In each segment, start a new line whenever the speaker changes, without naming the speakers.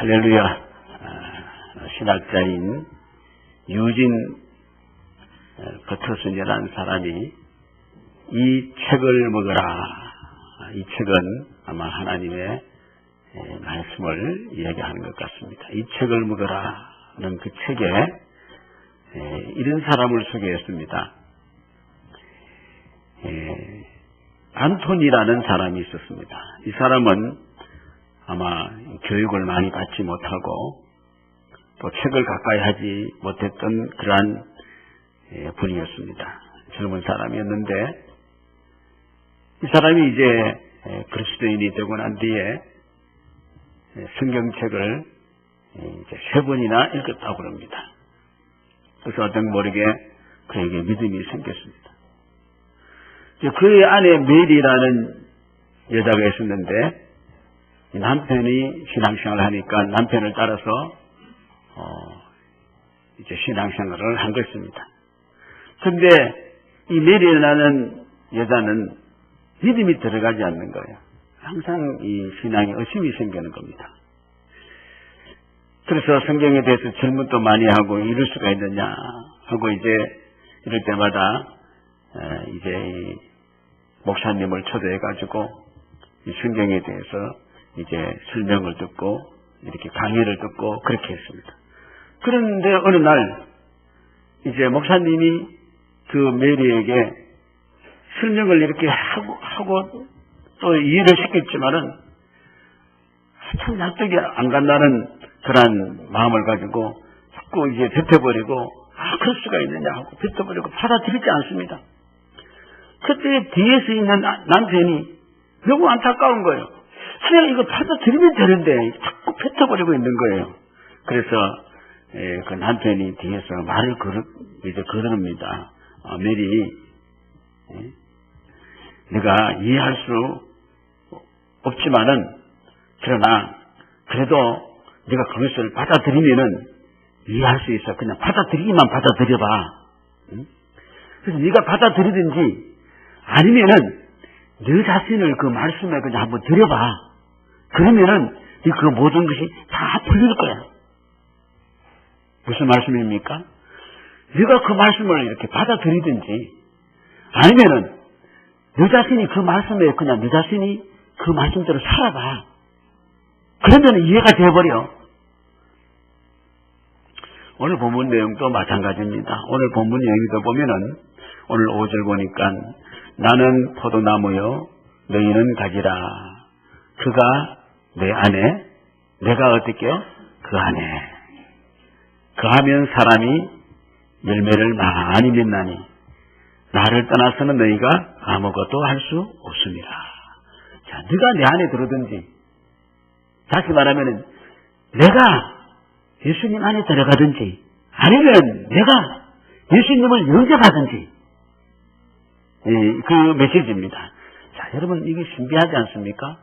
할렐루야. 신학자인 유진 버터슨이라는 사람이 이 책을 먹어라. 이 책은 아마 하나님의 말씀을 이야기하는 것 같습니다. 이 책을 먹어라는 그 책에 이런 사람을 소개했습니다. 안톤이라는 사람이 있었습니다. 이 사람은 아마 교육을 많이 받지 못하고 또 책을 가까이 하지 못했던 그러한 분이었습니다. 젊은 사람이었는데 이 사람이 이제 그리스도인이 되고 난 뒤에 성경책을 이제 3번이나 읽었다고 합니다. 그래서 어떤 모르게 그에게 믿음이 생겼습니다. 그의 아내 메리라는 여자가 있었는데 남편이 신앙생활을 하니까 남편을 따라서 이제 신앙생활을 한 것입니다. 근데 이 메리라는 여자는 믿음이 들어가지 않는 거예요. 항상 이 신앙에 의심이 생기는 겁니다. 그래서 성경에 대해서 질문도 많이 하고 이럴 수가 있느냐 하고 이제 이럴 때마다 이제 이 목사님을 초대해가지고 이 성경에 대해서 이제 설명을 듣고 이렇게 강의를 듣고 그렇게 했습니다. 그런데 어느 날 이제 목사님이 그 메리에게 설명을 이렇게 하고 또 이해를 시켰지만은 참 납득이 안 간다는 그런 마음을 가지고 자꾸 이제 뱉어버리고 그럴 수가 있느냐 하고 뱉어버리고 받아들이지 않습니다. 그때 뒤에서 있는 남편이 너무 안타까운 거예요. 그냥 이거 받아들이면 되는데 자꾸 뱉어버리고 있는 거예요. 그래서 그 남편이 뒤에서 말을 걸읍니다. 메리, 내가 이해할 수 없지만은 그러나 그래도 네가 그것을 받아들이면은 이해할 수 있어. 그냥 받아들이기만 받아들여봐. 그래서 네가 받아들이든지 아니면은 너 자신을 그 말씀에 그냥 한번 들여봐. 그러면은 그 모든 것이 다 풀릴 거야. 무슨 말씀입니까? 네가 그 말씀을 이렇게 받아들이든지 아니면은 너 자신이 그 말씀에 그냥 너 자신이 그 말씀대로 살아봐. 그러면 이해가 돼버려. 오늘 본문 내용도 마찬가지입니다. 오늘 본문 내용도 보면은 오늘 5절 보니까 나는 포도나무요 너희는 가지라. 그가 내 안에 내가 어떻게 그 안에 그하면 사람이 열매를 많이 맺나니 나를 떠나서는 너희가 아무것도 할 수 없습니다. 자, 네가 내 안에 들어든지 다시 말하면 내가 예수님 안에 들어가든지 아니면 내가 예수님을 영접하든지 그 메시지입니다. 자, 여러분 이게 신비하지 않습니까?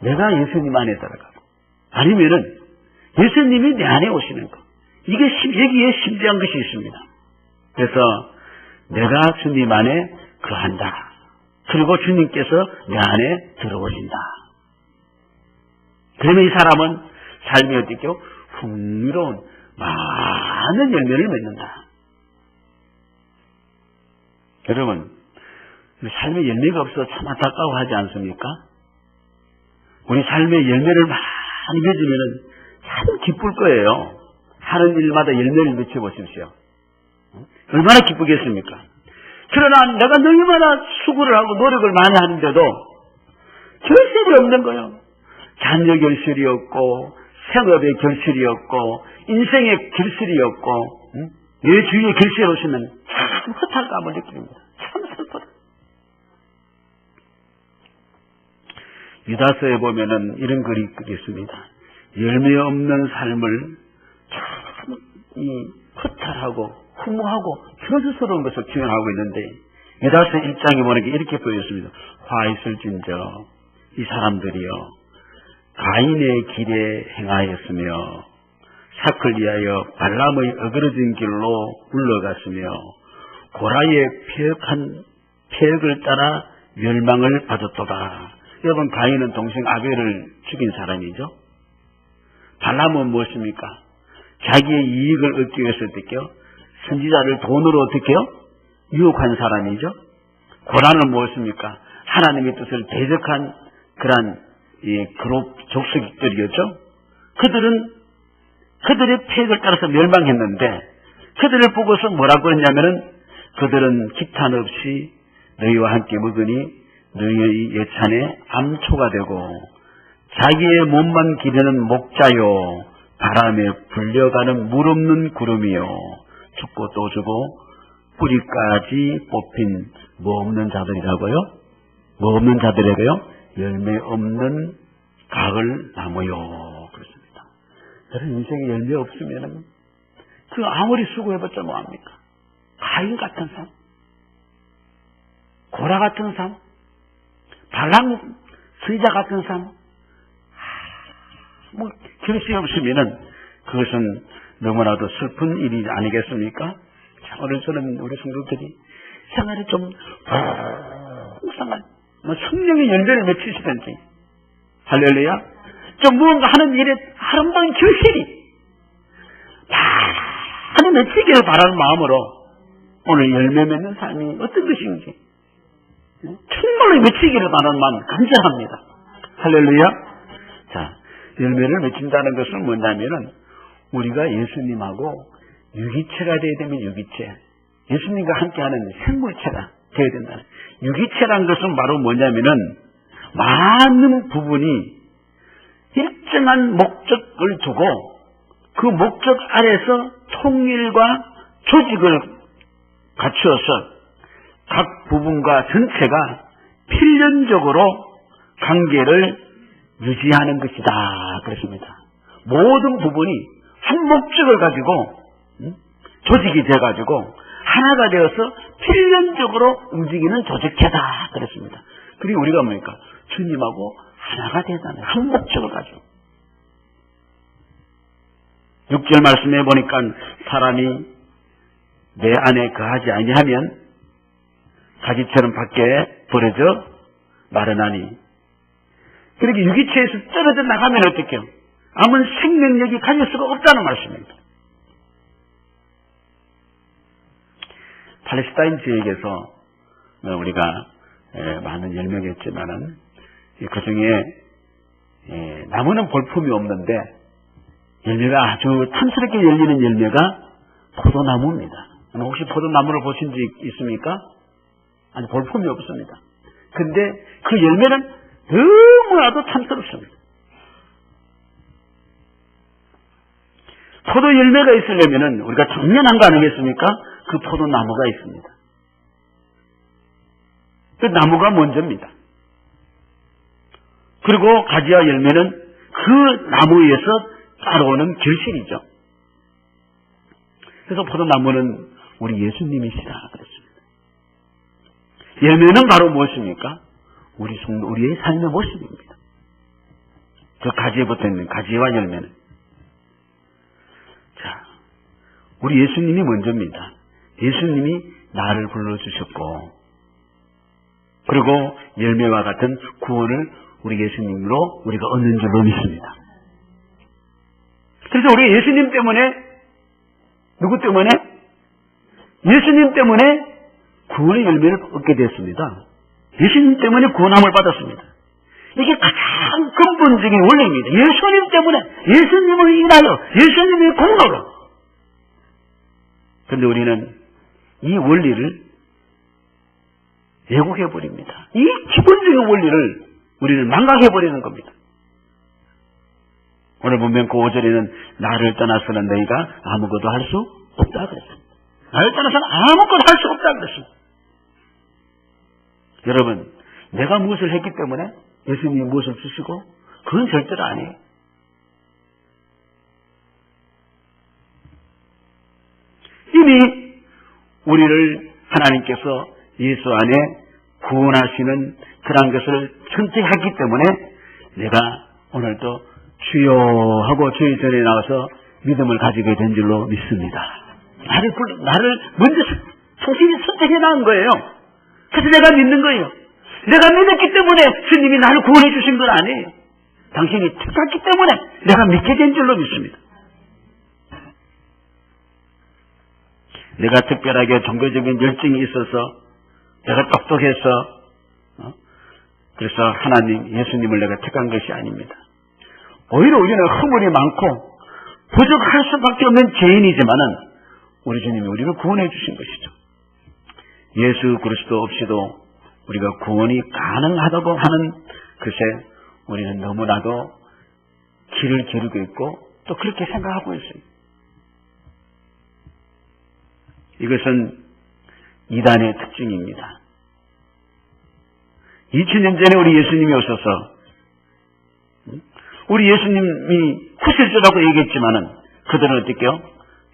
내가 예수님 안에 들어가고 아니면은 예수님이 내 안에 오시는 것. 이게 여기에 신비한 것이 있습니다. 그래서 내가 주님 안에 거한다. 그리고 주님께서 내 안에 들어오신다. 그러면 이 사람은 삶이 어떻게 풍요로운 많은 열매를 맺는다. 여러분 삶에 열매가 없어 참 안타까워하지 않습니까? 우리 삶에 열매를 많이 맺으면 참 기쁠 거예요. 하는 일마다 열매를 맺혀보십시오. 얼마나 기쁘겠습니까? 그러나 내가 얼마나 수고를 하고 노력을 많이 하는데도 결실이 없는 거예요. 자녀 결실이 없고 생업의 결실이 없고 인생의 결실이 없고 내 주위에 결실이 없으면 참 허탈감을 느낍니다. 참 슬프다. 유다서에 보면은 이런 글이 있습니다. 열매 없는 삶을 참 허탈하고 허무하고 현수스러운 것을 표현하고 있는데 유다서 1장에 보니까 이렇게 보였습니다. 화 있을진저 이 사람들이요 가인의 길에 행하였으며 삭을 위하여 발람의 어그러진 길로 물러갔으며 고라의 폐역을 따라 멸망을 받았도다. 여러분 가인은 동생 아벨을 죽인 사람이죠. 발람은 무엇입니까? 자기의 이익을 얻기 위해서 어떻게요? 선지자를 돈으로 어떻게요? 유혹한 사람이죠. 고란은 무엇입니까? 하나님의 뜻을 대적한 그러한 그룹 족속들이었죠. 그들의 패역을 따라서 멸망했는데 그들을 보고서 뭐라고 했냐면은 그들은 기탄 없이 너희와 함께 먹으니 너희의 예찬에 암초가 되고 자기의 몸만 기르는 목자요 바람에 불려가는 물 없는 구름이요 죽고 또 주고 뿌리까지 뽑힌 뭐 없는 자들이라고요? 뭐 없는 자들에게요? 열매 없는 가을 나무요. 그렇습니다. 여러분 인생에 열매 없으면 그 아무리 수고해봤자 뭐합니까? 가인 같은 삶, 고라 같은 삶, 발람 선지자 같은 삶, 결실이 없으면은 그것은 너무나도 슬픈 일이 아니겠습니까? 자, 오늘 저는 우리 성도들이 생활이 좀 풍성한 성령의 열매를 맺히시든지 할렐루야 좀 무언가 하는 일에 아름다운 결실이 많이 맺히기를 바라는 마음으로 오늘 열매 맺는 삶이 어떤 것인지 정말로 맺히기를 바라는 마음 간절합니다. 할렐루야. 자, 열매를 맺힌다는 것은 뭐냐면은 우리가 예수님하고 유기체가 되어야 되면 유기체, 예수님과 함께하는 생물체가 되어야 된다는. 유기체란 것은 바로 뭐냐면은 많은 부분이 일정한 목적을 두고 그 목적 아래서 통일과 조직을 갖추어서 각 부분과 전체가 필연적으로 관계를 유지하는 것이다. 그렇습니다. 모든 부분이 한 목적을 가지고 조직이 돼가지고 하나가 되어서 필연적으로 움직이는 조직체다. 그렇습니다. 그리고 우리가 뭡니까? 주님하고 하나가 되잖아요. 한 목적을 가지고. 6절 말씀해 보니까 사람이 내 안에 거하지 아니하면 가지처럼 밖에 버려져 마르나니. 그렇게 유기체에서 떨어져 나가면 어떡해요? 아무런 생명력이 가질 수가 없다는 말씀입니다. 팔레스타인 지역에서 우리가 많은 열매가 있지만은 그 중에 나무는 볼품이 없는데 열매가 아주 탐스럽게 열리는 열매가 포도나무입니다. 혹시 포도나무를 보신 적 있습니까? 아니, 볼품이 없습니다. 근데 그 열매는 너무나도 탐스럽습니다. 포도 열매가 있으려면은 우리가 당연한 거 아니겠습니까? 그 포도나무가 있습니다. 그 나무가 먼저입니다. 그리고 가지와 열매는 그 나무에서 따라오는 결실이죠. 그래서 포도나무는 우리 예수님이시라 그랬습니다. 열매는 바로 무엇입니까? 우리의 삶의 모습입니다. 그 가지에 붙어있는 가지와 열매는. 자, 우리 예수님이 먼저입니다. 예수님이 나를 불러주셨고, 그리고 열매와 같은 구원을 우리 예수님으로 우리가 얻는 줄로 믿습니다. 그래서 우리 예수님 때문에, 누구 때문에? 예수님 때문에 구원의 열매를 얻게 됐습니다. 예수님 때문에 구원함을 받았습니다. 이게 가장 근본적인 원리입니다. 예수님 때문에, 예수님을 인하여, 예수님의 공로로. 그런데 우리는 이 원리를 왜곡해버립니다. 이 기본적인 원리를 우리는 망각해버리는 겁니다. 오늘 보면 그 5절에는 나를 떠나서는 너희가 아무것도 할 수 없다 그랬습니다. 나를 떠나서는 아무것도 할 수 없다 그랬습니다. 여러분, 내가 무엇을 했기 때문에 예수님이 무엇을 주시고 그건 절대로 아니에요. 이미 우리를 하나님께서 예수 안에 구원하시는 그런 것을 선택했기 때문에 내가 오늘도 주여 하고 주의 전에 나와서 믿음을 가지게 된 줄로 믿습니다. 나를 먼저 성신이 선택해 나온 거예요. 그래서 내가 믿는 거예요. 내가 믿었기 때문에 주님이 나를 구원해 주신 건 아니에요. 당신이 택했기 때문에 내가 믿게 된 줄로 믿습니다. 내가 특별하게 종교적인 열정이 있어서 내가 똑똑해서 그래서 하나님, 예수님을 내가 택한 것이 아닙니다. 오히려 우리는 허물이 많고 부족할 수밖에 없는 죄인이지만은 우리 주님이 우리를 구원해 주신 것이죠. 예수 그리스도 없이도 우리가 구원이 가능하다고 하는 것에 우리는 너무나도 길을 기르고 있고 또 그렇게 생각하고 있어요. 이것은 이단의 특징입니다. 2000년 전에 우리 예수님이 오셔서 우리 예수님이 구실주라고 얘기했지만은 그들은 어떻게요?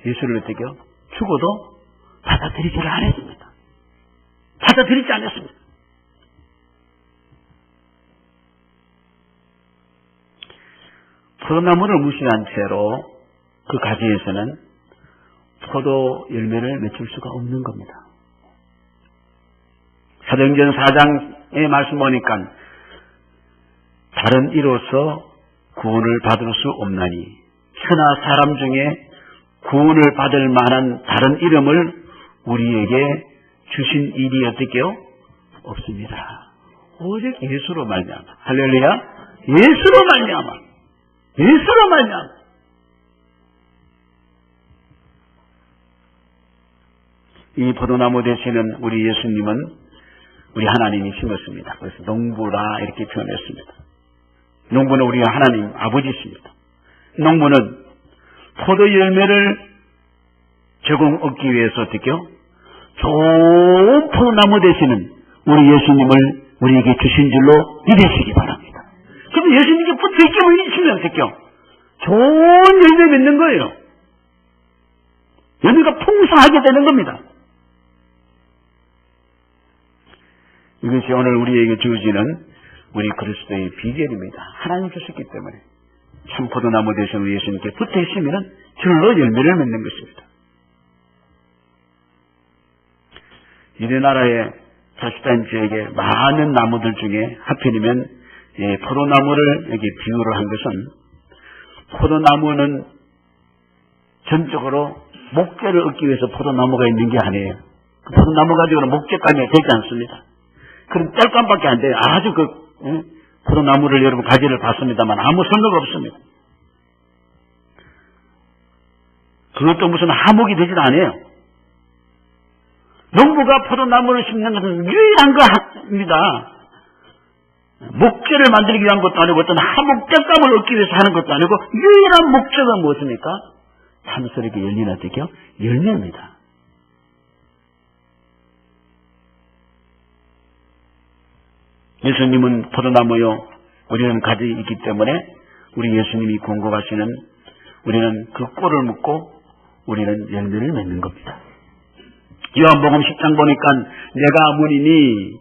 예수를 어떻게요? 죽어도 받아들이지를 않았습니다. 받아들이지 않았습니다. 포도나무를 무시한 채로 그 가지에서는 포도 열매를 맺을 수가 없는 겁니다. 사도행전 4장의 말씀 보니까 다른 이로서 구원을 받을 수 없나니 천하 사람 중에 구원을 받을 만한 다른 이름을 우리에게 주신 일이 어떻게요? 없습니다. 오직 예수로 말미암아. 할렐루야. 예수로 말미암아. 예수로 말미암아. 이 포도나무 되시는 우리 예수님은 우리 하나님이 심었습니다. 그래서 농부라 이렇게 표현했습니다. 농부는 우리 하나님 아버지십니다. 농부는 포도 열매를 제공 얻기 위해서 어떻게요? 좋은 포도나무 되시는 우리 예수님을 우리에게 주신 줄로 믿으시기 바랍니다. 그럼 예수님께 붙어있기만 있으면 어떻게요? 좋은 열매 맺는 거예요. 열매가 풍성하게 되는 겁니다. 이것이 오늘 우리에게 주어지는 우리 그리스도의 비결입니다. 하나님 주셨기 때문에 참 포도나무 되신 우리 예수님께 붙어 있으면 절로 열매를 맺는 것입니다. 우리나라의 자스탄 지역의 많은 나무들 중에 하필이면 포도나무를 여기 비유를 한 것은 포도나무는 전적으로 목재를 얻기 위해서 포도나무가 있는 게 아니에요. 포도나무 가지고는 목재감이 되지 않습니다. 그런 짤감밖에 안 돼요. 아주 포도나무를 여러분 가지를 봤습니다만 아무 설명가 없습니다. 그것도 무슨 하목이 되지도 않아요. 농부가 포도나무를 심는 것은 유일한 겁니다. 목재를 만들기 위한 것도 아니고 어떤 하목 짤감을 얻기 위해서 하는 것도 아니고 유일한 목재가 무엇입니까? 탐스럽게 열리는 어떻게요? 열매입니다. 예수님은 포도나무요, 우리는 가지 있기 때문에 우리 예수님이 공급하시는 우리는 그 꼴을 묻고 우리는 열매를 맺는 겁니다. 요한복음 10장 보니까 내가 문이니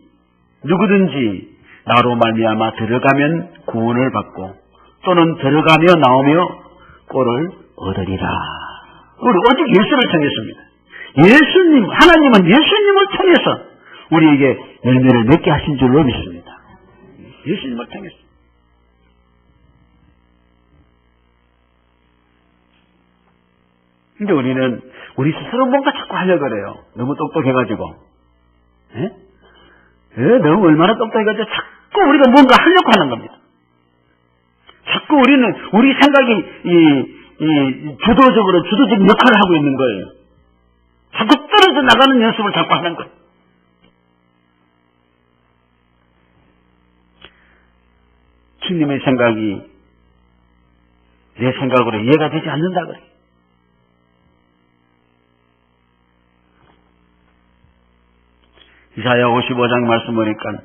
누구든지 나로 말미암아 들어가면 구원을 받고 또는 들어가며 나오며 꼴을 얻으리라. 우리 오직 예수를 통해서입니다. 예수님, 하나님은 예수님을 통해서 우리에게 열매를 맺게 하신 줄로 믿습니다. 예수님을 통해서. 근데 우리는 우리 스스로 뭔가 자꾸 하려고 그래요. 너무 똑똑해가지고. 너무 얼마나 똑똑해가지고 자꾸 우리가 뭔가 하려고 하는 겁니다. 자꾸 우리는 우리 생각이 주도적인 역할을 하고 있는 거예요. 자꾸 떨어져 나가는 연습을 자꾸 하는 거예요. 주님의 생각이 내 생각으로 이해가 되지 않는다 그래요. 이사야 55장 말씀 보니까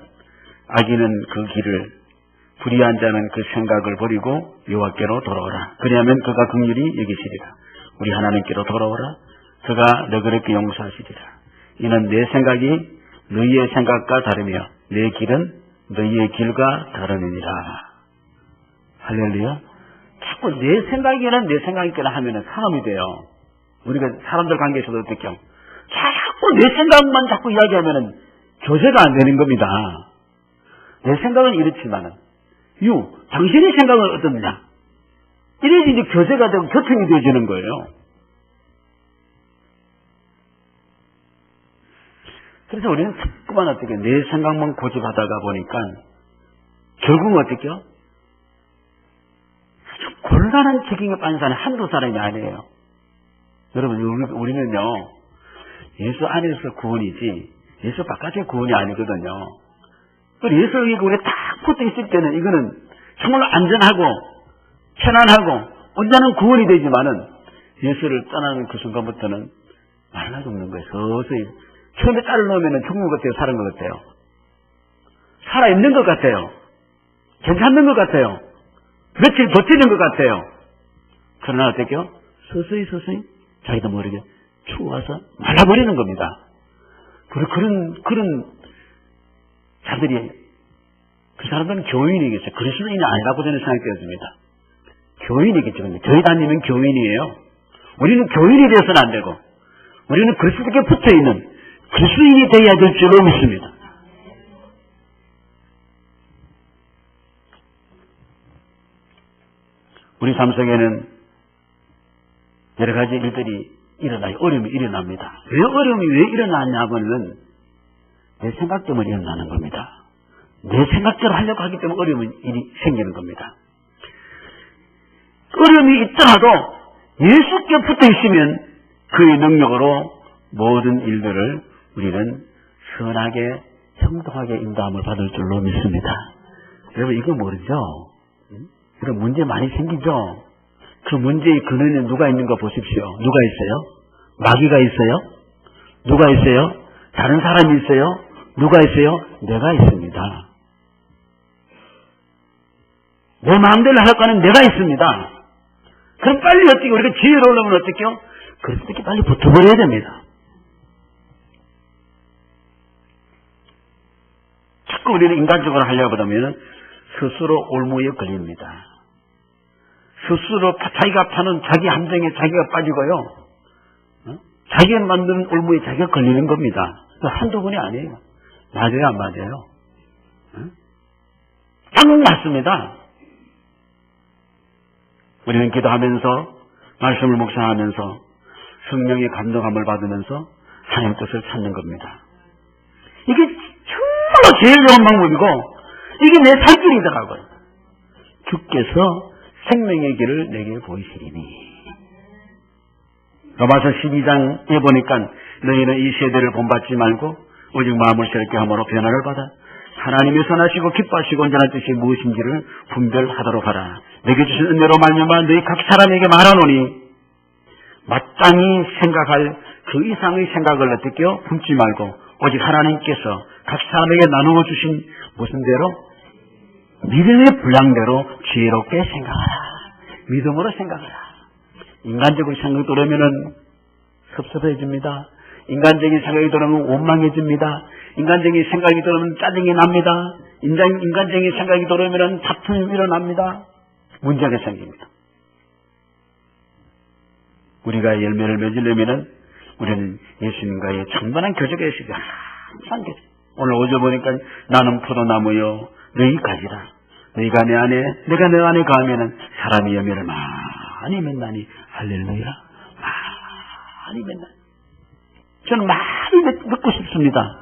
악인은 그 길을 불의한 자는 그 생각을 버리고 여호와께로 돌아오라. 그리하면 그가 긍휼히 여기시리라. 우리 하나님께로 돌아오라. 그가 너그럽게 용서하시리라. 이는 내 생각이 너희의 생각과 다르며 내 길은 너희의 길과 다르느니라. 할렐루야. 자꾸 내 생각이란 내 생각이라 하면은 상함이 돼요. 우리가 사람들 관계에서도 어떻게요? 자꾸 내 생각만 자꾸 이야기하면은 교제가 안 되는 겁니다. 내 생각은 이렇지만은 유, 당신의 생각은 어떻느냐? 이래야지 이제 교제가 되고 교통이 되어지는 거예요. 그래서 우리는 자꾸만 어떻게 내 생각만 고집하다가 보니까 결국은 어떻게요? 아주 곤란한 책임에 빠진 사람이 한두 사람이 아니에요. 여러분, 우리는요, 예수 안에서 구원이지 예수 바깥의 구원이 아니거든요. 예수에게 우리 딱 붙어 있을 때는 이거는 정말 안전하고 편안하고 온전한 구원이 되지만은 예수를 떠나는 그 순간부터는 말라 죽는 거예요. 서서히 처음에 딸을 넣으면 죽는 것 같아요? 사는 것 같아요? 살아있는 것 같아요? 괜찮는 것 같아요? 며칠 버티는 것 같아요? 그러나 어떻게요? 서서히 자기도 모르게 추워서 말라버리는 겁니다. 그런 자들이, 그 사람들은 교인이겠죠. 그리스도인이 아니라고 저는 생각되었습니다. 교인이겠죠. 근데 교회 다니면 교인이에요. 우리는 교인이 되어서는 안 되고, 우리는 그리스도께 붙어 있는 그리스도인이 되어야 될 줄로 믿습니다. 우리 삶 속에는 여러 가지 일들이 일어나요. 어려움이 일어납니다. 왜 어려움이 왜 일어나냐고는 내 생각 때문에 일어나는 겁니다. 내 생각대로 하려고 하기 때문에 어려움이 생기는 겁니다. 어려움이 있더라도 예수께 붙어 있으면 그의 능력으로 모든 일들을 우리는 선하게 형통하게 인도함을 받을 줄로 믿습니다. 여러분, 이거 모르죠? 이런 문제 많이 생기죠? 그 문제의 근원에 누가 있는 거 보십시오. 누가 있어요? 마귀가 있어요? 누가 있어요? 다른 사람이 있어요? 누가 있어요? 내가 있습니다. 내 마음대로 할 거는 내가 있습니다. 그럼 빨리 어떻게, 우리가 지혜로 오려면 어떻게요? 그래서 이렇게 빨리 붙어버려야 됩니다. 자꾸 우리는 인간적으로 하려고 하면 스스로 올무에 걸립니다. 스스로 자기가 파는 자기 함정에 자기가 빠지고요. 자기가 만드는 올무에 자기가 걸리는 겁니다. 한두 번이 아니에요. 맞아요, 안 맞아요? 딱 맞습니다. 우리는 기도하면서, 말씀을 묵상하면서, 성령의 감동함을 받으면서 하나님 뜻을 찾는 겁니다. 이게 정말로 제일 좋은 방법이고, 이게 내 살 길이더라고요. 주께서 생명의 길을 내게 보이시리니. 로마서 12장에 보니까 너희는 이 세대를 본받지 말고 오직 마음을 새롭게 함으로 변화를 받아 하나님의 선하시고 기뻐하시고 온전한 뜻이 무엇인지를 분별하도록 하라. 내게 주신 은혜로 말미암아 너희 각 사람에게 말하노니 마땅히 생각할 그 이상의 생각을 어떻게요? 품지 말고 오직 하나님께서 각 사람에게 나누어 주신 무슨 대로? 믿음의 분량대로 지혜롭게 생각하라. 믿음으로 생각하라. 인간적으로 생각이 들어오면은 섭섭해집니다. 인간적인 생각이 들어오면 원망해집니다. 인간적인 생각이 들어오면 짜증이 납니다. 인간적인 생각이 들어오면 다툼이 일어납니다. 문제가 생깁니다. 우리가 열매를 맺으려면은 우리는 예수님과의 충분한 교제가 있어야 항상 교제. 오늘 어제 보니까 나는 포도나무요 너희 가지라. 너희가 내 안에 내가 내 안에 가면은 사람이 열매를 많이 맺나니 할렐루야. 많이 맺나니. 저는 많이 맺고 싶습니다.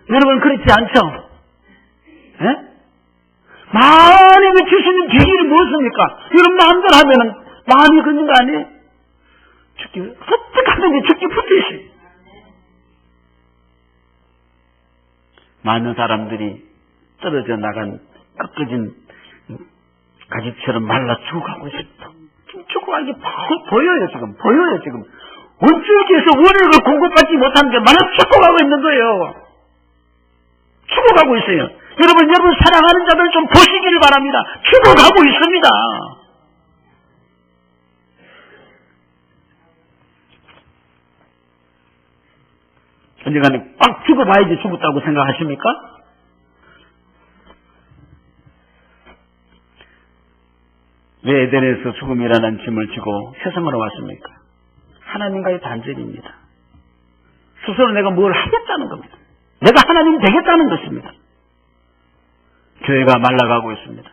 여러분 그렇지 않죠? 예? 많이 맺힐 수 있는 비결이 무엇입니까? 여러분 마음대로 하면은 마음이 걷는 거 아니에요? 죽기 어떻게 하든지 죽기 붙으시. 많은 사람들이 떨어져 나간 꺾어진 가지처럼 말라 죽어가고 있습니다. 죽어가기 보여요 지금. 보여요 지금. 원줄기에서 원액을 공급받지 못하는 게 말라 죽어가고 있는 거예요. 죽어가고 있어요. 여러분 사랑하는 자들 좀 보시기를 바랍니다. 죽어가고 있습니다. 언젠가는 꽉 죽어봐야지 죽었다고 생각하십니까? 왜 에덴에서 죽음이라는 짐을 지고 세상으로 왔습니까? 하나님과의 단절입니다. 스스로 내가 뭘 하겠다는 겁니다. 내가 하나님 되겠다는 것입니다. 교회가 말라가고 있습니다.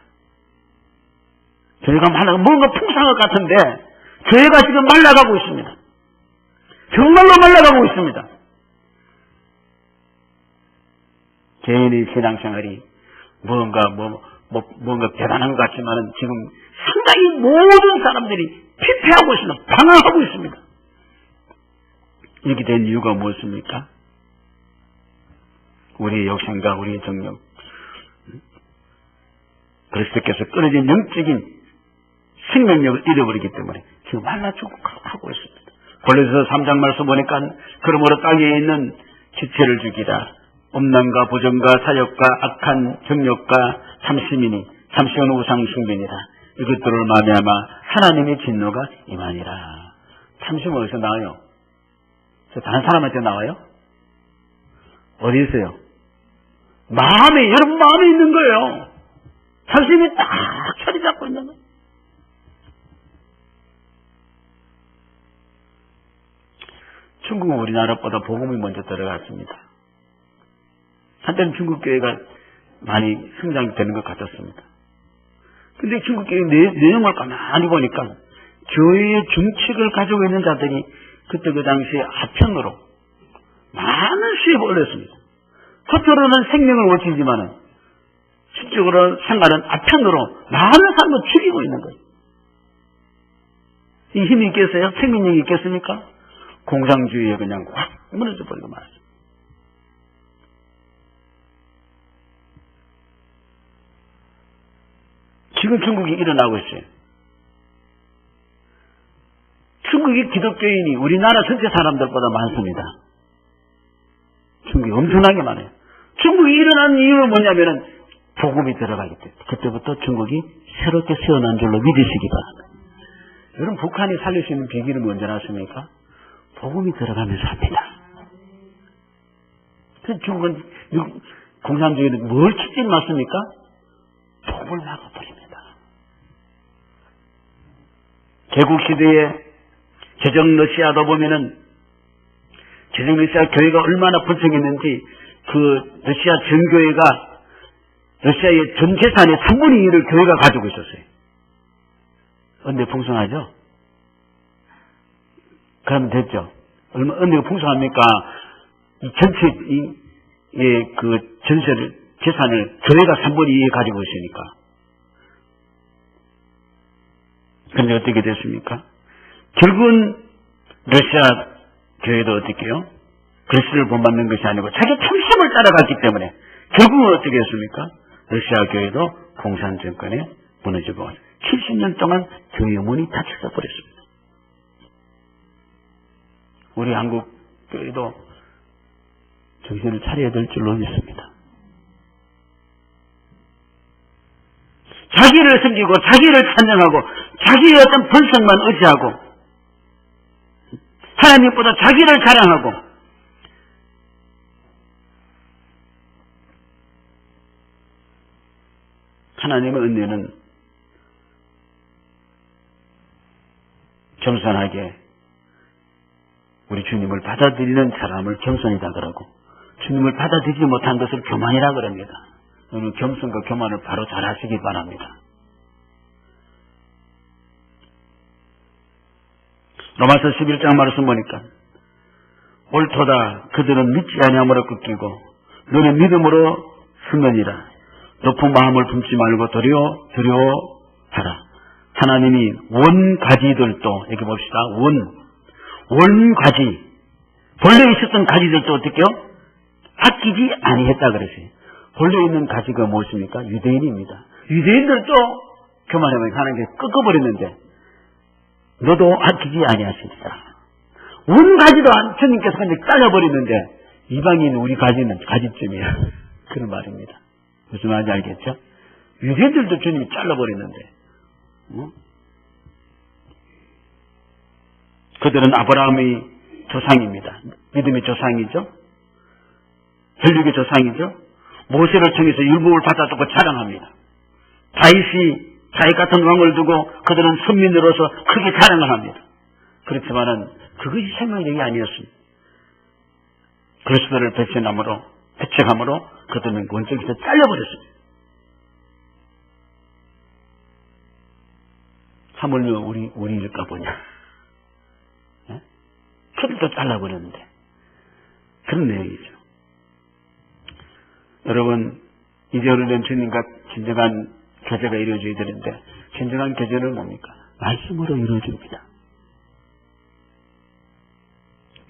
교회가 말라가 뭔가 풍성할 것 같은데 교회가 지금 말라가고 있습니다. 정말로 말라가고 있습니다. 개인의 신앙생활이 뭔가 대단한 것 같지만은 지금 상당히 모든 사람들이 피폐하고 있습니다. 방황하고 있습니다. 이렇게 된 이유가 무엇입니까? 우리의 욕심과 우리의 정욕, 그리스도께서 끊어진 영적인 생명력을 잃어버리기 때문에 지금 말라 죽어가고 있습니다. 골로새서 3장 말씀 보니까 그러므로 땅에 있는 지체를 죽이라. 음란과 부정과 사욕과 악한 정욕과 참심이니 참심은 우상 숭배니라. 이것들을 말미암아 하나님의 진노가 임하니라. 참심은 어디서 나와요? 다른 사람한테 나와요? 어디 있어요? 마음에, 여러분 마음에 있는 거예요. 참심이 딱 자리 잡고 있는 거예요. 중국은 우리나라보다 복음이 먼저 들어갔습니다. 한때는 중국 교회가 많이 성장되는 것 같았습니다. 근데 중국 교회 내용을 가만히 보니까 교회의 중책을 가지고 있는 자들이 그때 그 당시에 아편으로 많은 수입을 올렸습니다. 겉으로는 생명을 올리지만은 실적으로 생활은 아편으로 많은 사람을 죽이고 있는 거예요. 이 힘이 있겠어요? 생명력이 있겠습니까? 공산주의에 그냥 확 무너져 버리고 말았어요. 지금 중국이 일어나고 있어요. 중국의 기독교인이 우리나라 전체 사람들보다 많습니다. 중국이 엄청나게 많아요. 중국이 일어난 이유는 뭐냐면은 복음이 들어가기 때문에 그때부터 중국이 새롭게 세어난 줄로 믿으시기 바랍니다. 여러분 북한이 살릴 수 있는 비결은 뭔지 아십니까? 복음이 들어가면서 합니다. 그 중국은 공산주의는 뭘 치지 맞습니까? 복음을 막아버립니다. 개국시대에 제정 러시아도 보면은 제정 러시아 교회가 얼마나 번성했는지 그 러시아 전교회가 러시아의 전 재산의 3분의 1을 교회가 가지고 있었어요. 언제 풍성하죠? 그러면 됐죠. 언제가 풍성합니까? 이 전체, 그 전세를, 재산을 교회가 3분의 2에 가지고 있으니까. 그런데 어떻게 됐습니까? 결국은 러시아 교회도 어떻게 해요? 그리스도를 본받는 것이 아니고 자기 탐심을 따라갔기 때문에 결국은 어떻게 했습니까? 러시아 교회도 공산 정권에 무너지고 70년 동안 교회 문이 닫혀져 버렸습니다. 우리 한국 교회도 정신을 차려야 될 줄로 믿습니다. 자기를 섬기고 자기를 찬양하고 자기의 어떤 본성만 의지하고 하나님보다 자기를 자랑하고 하나님의 은혜는 겸손하게 우리 주님을 받아들이는 사람을 겸손이다 그러고 주님을 받아들이지 못한 것을 교만이라 그럽니다. 오늘 겸손과 교만을 바로 잘 하시기 바랍니다. 로마서 11장 말씀 보니까 옳도다 그들은 믿지 아니함으로 꺾이고 너는 믿음으로 서면이라 높은 마음을 품지 말고 두려워하라. 하나님이 원가지들도 여기 봅시다. 원가지 본래 있었던 가지들도 어떻게요? 아끼지 아니했다 그랬어요. 본래 있는 가지가 무엇입니까? 유대인입니다. 유대인들도 교만하면 하나님께 꺾어버렸는데 너도 아끼지 아니하시리라. 원가지도 주님께서 근데 잘라버리는데 이방인 우리 가지는 가지쯤이야. 그런 말입니다. 무슨 말인지 알겠죠? 유대인들도 주님이 잘라버렸는데 그들은 아브라함의 조상입니다. 믿음의 조상이죠. 혈육의 조상이죠. 모세를 통해서 율법을 받아두고 자랑합니다. 다윗 같은 왕을 두고 그들은 선민으로서 크게 자랑을 합니다. 그렇지만은 그것이 생명력이 아니었습니다. 그리스도를 배척함으로 그들은 원적에서 잘려버렸습니다. 하물며 우리일까 보냐. 예? 그들도 잘라버렸는데. 그런 내용이죠. 여러분, 이제 어른된 주님과 진정한 교제가 이루어져야 되는데, 진정한 교제는 뭡니까? 말씀으로 이루어집니다.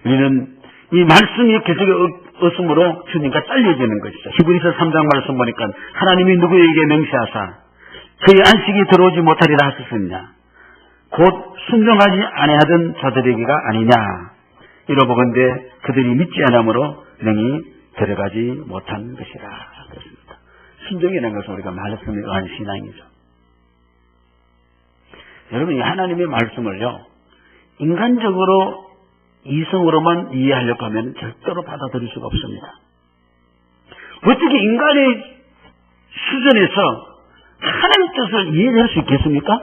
우리는 이 말씀이 교제가 없으므로 주님과 잘려지는 것이죠. 히브리서 3장 말씀 보니까 하나님이 누구에게 명시하사 그의 안식이 들어오지 못하리라 하셨느냐. 곧 순종하지 아니하던 자들에게가 아니냐. 이러보건대 그들이 믿지 않으므로 능히 들어가지 못한 것이라. 그렇습니다. 순종이라는 것은 우리가 말씀에 의한 신앙이죠. 여러분, 이 하나님의 말씀을요, 인간적으로 이성으로만 이해하려고 하면 절대로 받아들일 수가 없습니다. 어떻게 인간의 수준에서 하나님의 뜻을 이해할 수 있겠습니까?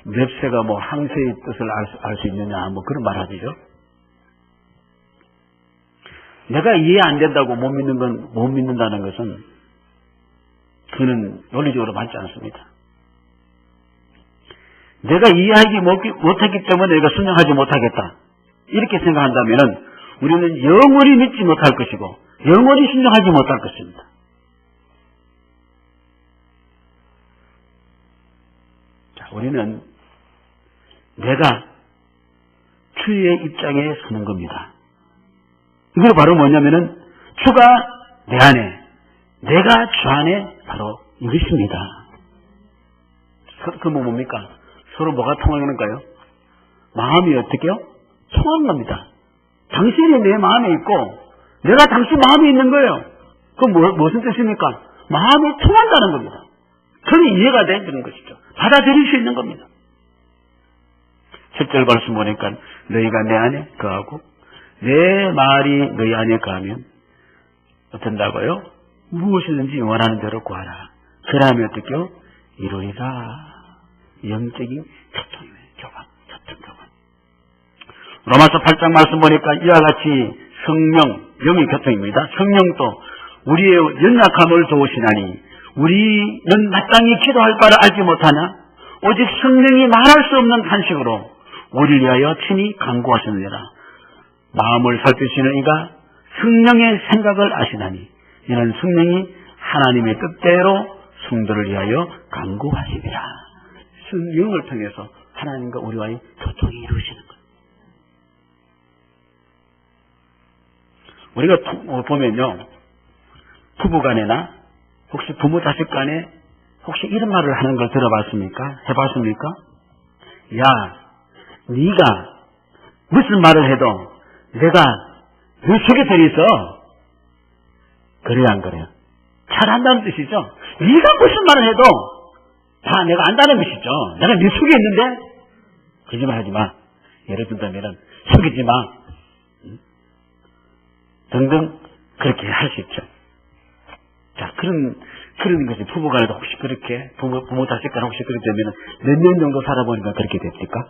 맵새가 항새의 뜻을 알 수 있느냐, 그런 말 하죠. 내가 이해 안 된다고 못 믿는다는 것은, 그는 논리적으로 맞지 않습니다. 내가 이해하지 못하기 때문에 내가 순종하지 못하겠다. 이렇게 생각한다면 우리는 영원히 믿지 못할 것이고 영원히 순종하지 못할 것입니다. 자, 우리는 내가 주의 입장에 서는 겁니다. 이게 바로 뭐냐면은 주가 내 안에, 내가 주 안에 바로 이것입니다. 그건 뭡니까? 서로 뭐가 통하는가요? 마음이 어떻게요? 통하는 겁니다. 당신이 내 마음에 있고 내가 당신 마음에 있는 거예요. 그건 무슨 뜻입니까? 마음이 통한다는 겁니다. 그게 이해가 되는 것이죠. 받아들일 수 있는 겁니다. 7절 말씀 보니까 너희가 내 안에 거하고 내 말이 너희 안에 거하면 어떤다고요? 무엇이든지 원하는 대로 구하라. 그러면 어떻게요? 이루리라. 영적인 교통이에요. 교통. 로마서 8장 말씀 보니까 이와 같이 성령, 영의 교통입니다. 성령도 우리의 연약함을 도우시나니 우리는 마땅히 기도할 바를 알지 못하냐? 오직 성령이 말할 수 없는 탄식으로 우리를 위하여 친히 간구하시느니라. 마음을 살피시는 이가 성령의 생각을 아시나니 이는 성령이 하나님의 뜻대로 성도를 위하여 간구하시리라. 성령을 통해서 하나님과 우리와의 교통이 이루어지는 거예요. 우리가 보면요, 부부간에나 혹시 부모 자식 간에 혹시 이런 말을 하는 걸 들어봤습니까? 해봤습니까? 야, 네가 무슨 말을 해도 내가 네 속에 들어있어. 그래요, 안 그래요? 잘한다는 뜻이죠. 네가 무슨 말을 해도 다 내가 안다는 것이죠. 내가 네 속에 있는데 거짓말 하지 마. 예를 든다면 속이지 마. 등등 그렇게 할 수 있죠. 자, 그런 것이 부부간에도 혹시 그렇게 부모 자식간 혹시 그렇게 되면 몇 년 정도 살아보니까 그렇게 됩니까?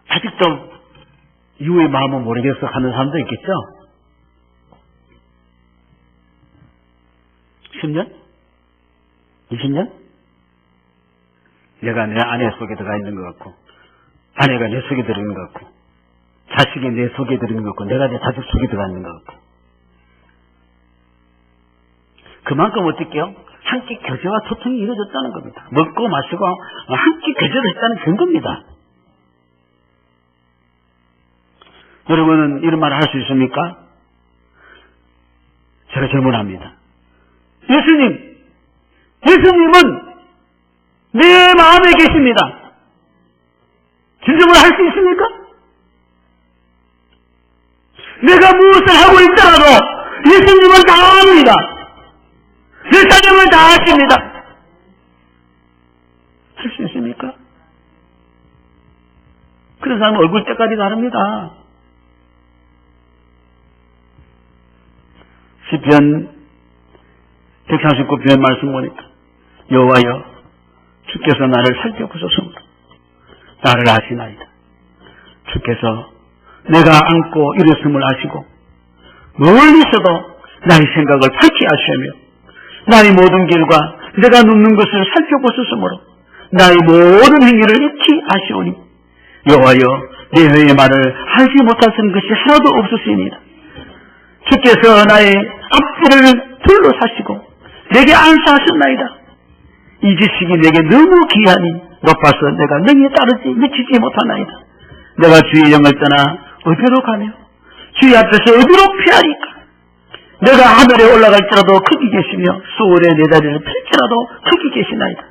아직도 이후의 마음은 모르겠어 하는 사람도 있겠죠? 10년? 20년? 내가 내 아내 속에 들어가 있는 것 같고 아내가 내 속에 들어있는 것 같고 자식이 내 속에 들어있는 것 같고 내가 내 자식 속에 들어가 있는 것 같고 그만큼 어떻게요? 함께 교제와 소통이 이루어졌다는 겁니다. 먹고 마시고 함께 교제를 했다는 근거입니다. 여러분은 이런 말을 할 수 있습니까? 제가 질문합니다. 예수님은 내 마음에 계십니다. 진정을 할 수 있습니까? 내가 무엇을 하고 있더라도 예수님은 다 압니다. 내 사정을 다 아십니다. 할 수 있습니까? 그런 사람은 얼굴 때깔이 다릅니다. 시편 139편 말씀 보니까 여호와여 주께서 나를 살펴보소서 나를 아시나이다. 주께서 내가 안고 일었음을 아시고 멀리서도 나의 생각을 밝히 아시며 나의 모든 길과 내가 눕는 것을 살펴보셨으므로 나의 모든 행위를 익히 아시오니 여호와여 내 회의 말을 알지 못하신 것이 하나도 없으시니라. 주께서 나의 앞길을 둘러사시고 내게 안수하셨나이다. 이 지식이 내게 너무 귀하니 높아서 내가 능히 따르지 미치지 못하나이다. 내가 주의 영을 떠나 어디로 가며 주의 앞에서 어디로 피하리까? 내가 하늘에 올라갈지라도 거기 계시며 수월에 내 다리를 펼지라도 거기 계시나이다.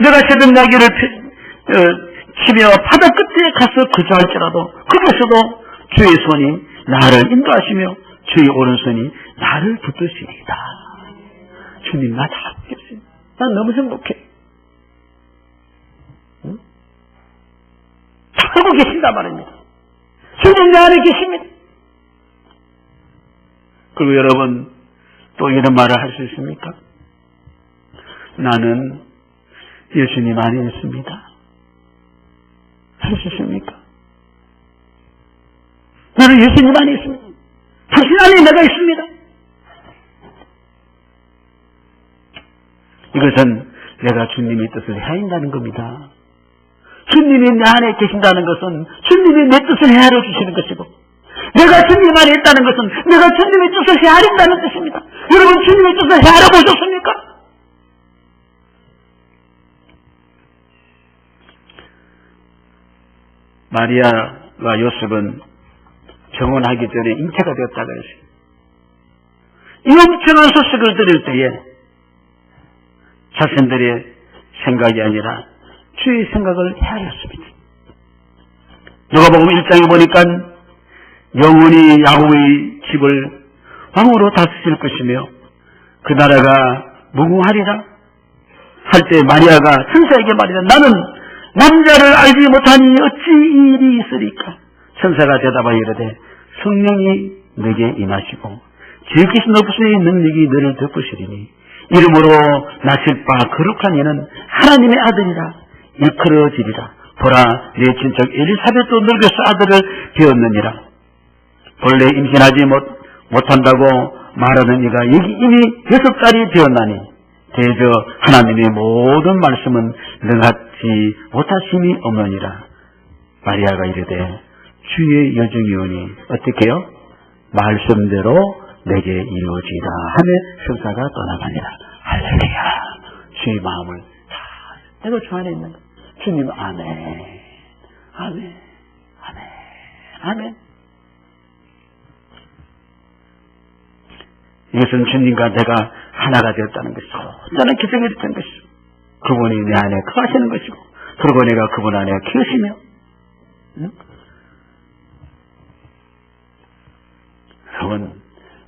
내가 새벽 나귀를 치며 바다 끝에 가서 거주할지라도 거기서도 주의 손이 나를 인도하시며 주의 오른손이 나를 붙드시리이다. 주님 나 다 알겠습니다. 난 너무 행복해. 응? 다 알고 계신단 말입니다. 주님 내 안에 계십니다. 그리고 여러분 또 이런 말을 할 수 있습니까? 나는 예수님 안에 있습니다. 할 수 있습니까? 나는 예수님 안에 있습니다. 당신 안에 내가 있습니다. 이것은 내가 주님의 뜻을 헤아린다는 겁니다. 주님이 내 안에 계신다는 것은 주님이 내 뜻을 헤아려 주시는 것이고 내가 주님 안에 있다는 것은 내가 주님의 뜻을 헤아린다는 뜻입니다. 여러분 주님의 뜻을 헤아려 보셨습니까? 마리아와 요셉은 결혼하기 전에 잉태가 되었다고 했어요. 이 엄청난 소식을 들을 때에 자신들의 생각이 아니라 주의 생각을 헤아렸습니다. 누가복음 1장에 보니까 영원히 야곱의 집을 왕으로 다스릴 것이며 그 나라가 무궁하리라 할 때 마리아가 천사에게 말이라 나는 남자를 알지 못하니 어찌 이 일이 있으리까? 천사가 대답하여 이르되 성령이 내게 임하시고 지극히신 높으신 능력이 너를 덮으시리니 이름으로 나실 바 거룩한 이는 하나님의 아들이라 일컬어지리라. 보라 내 친척 엘리사벳도 늙어서 아들을 배웠느니라. 본래 임신하지 못한다고 말하는 이가 여기 이미 6달이 되었나니 대저 하나님의 모든 말씀은 능하지 못하심이 없느니라. 마리아가 이르되 주의 여정이오니 어떻게요? 말씀대로 내게 이루어지라 하며 천사가 떠나가니라. 할렐루야. 주의 마음을 다 내가 주 안에 있는 주님 아멘 아멘 아멘 아멘. 이것은 주님과 내가 하나가 되었다는 것이고 나는 기적이 됐다는 것이고 그분이 내 안에 거하시는 것이고 그리고 내가 그분 안에 계시며 여러분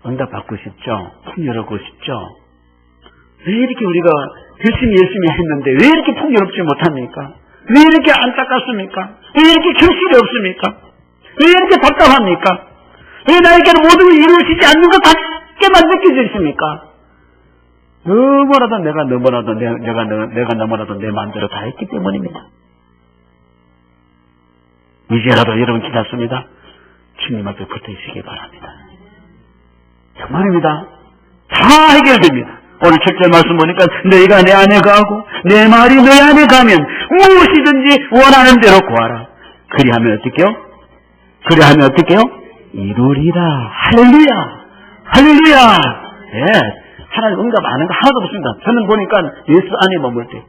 응답받고 싶죠? 풍요롭고 싶죠? 왜 이렇게 우리가 열심히 했는데 왜 이렇게 풍요롭지 못합니까? 왜 이렇게 안타깝습니까? 왜 이렇게 결실이 없습니까? 왜 이렇게 답답합니까? 왜 나에게는 모든 게 이루어지지 않는 것 같게만 느껴져 있습니까? 너무나도 내가 너무나도 내 마음대로 다 했기 때문입니다. 이제라도 여러분 기다렸습니다. 주님 앞에 붙어 있으기 바랍니다. 정말입니다. 다 해결됩니다. 오늘 첫째 말씀 보니까 너희가 내 안에 거하고 내 말이 너희 안에 가면 무엇이든지 원하는 대로 구하라. 그리하면 어떻게요? 이루리라. 할렐루야. 할렐루야. 예. 하나님 응답 안 하는 거 하나도 없습니다. 저는 보니까 예수 안에 머물 때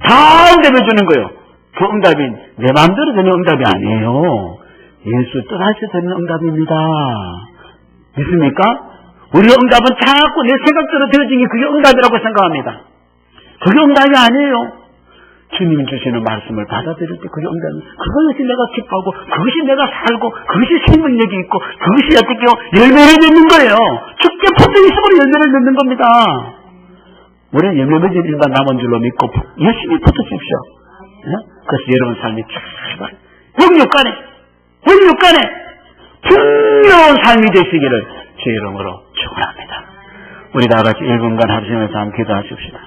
다 응답해 주는 거예요. 그 응답이 내 마음대로 되는 응답이 아니에요. 예수 뜻하셔 되는 응답입니다. 믿습니까? 우리의 응답은 자꾸 내 생각대로 되어진 게 그게 응답이라고 생각합니다. 그게 응답이 아니에요. 주님이 주시는 말씀을 받아들일 때 그게 응답입니다. 그것이 내가 기뻐하고 그것이 내가 살고 그것이 생명력이 있고 그것이 어떻게 열매를 맺는 거예요. 죽게 붙어 있으면 열매를 맺는 겁니다. 우리는 열매 맺을 일만 남은 줄로 믿고 열심히 붙으십시오. 그래서 여러분 삶이 잘 영육간에 풍요로운 삶이 되시기를 주의 이름으로 축원합니다. 우리 다 같이 1분간 합심해서 함께 기도하십시다.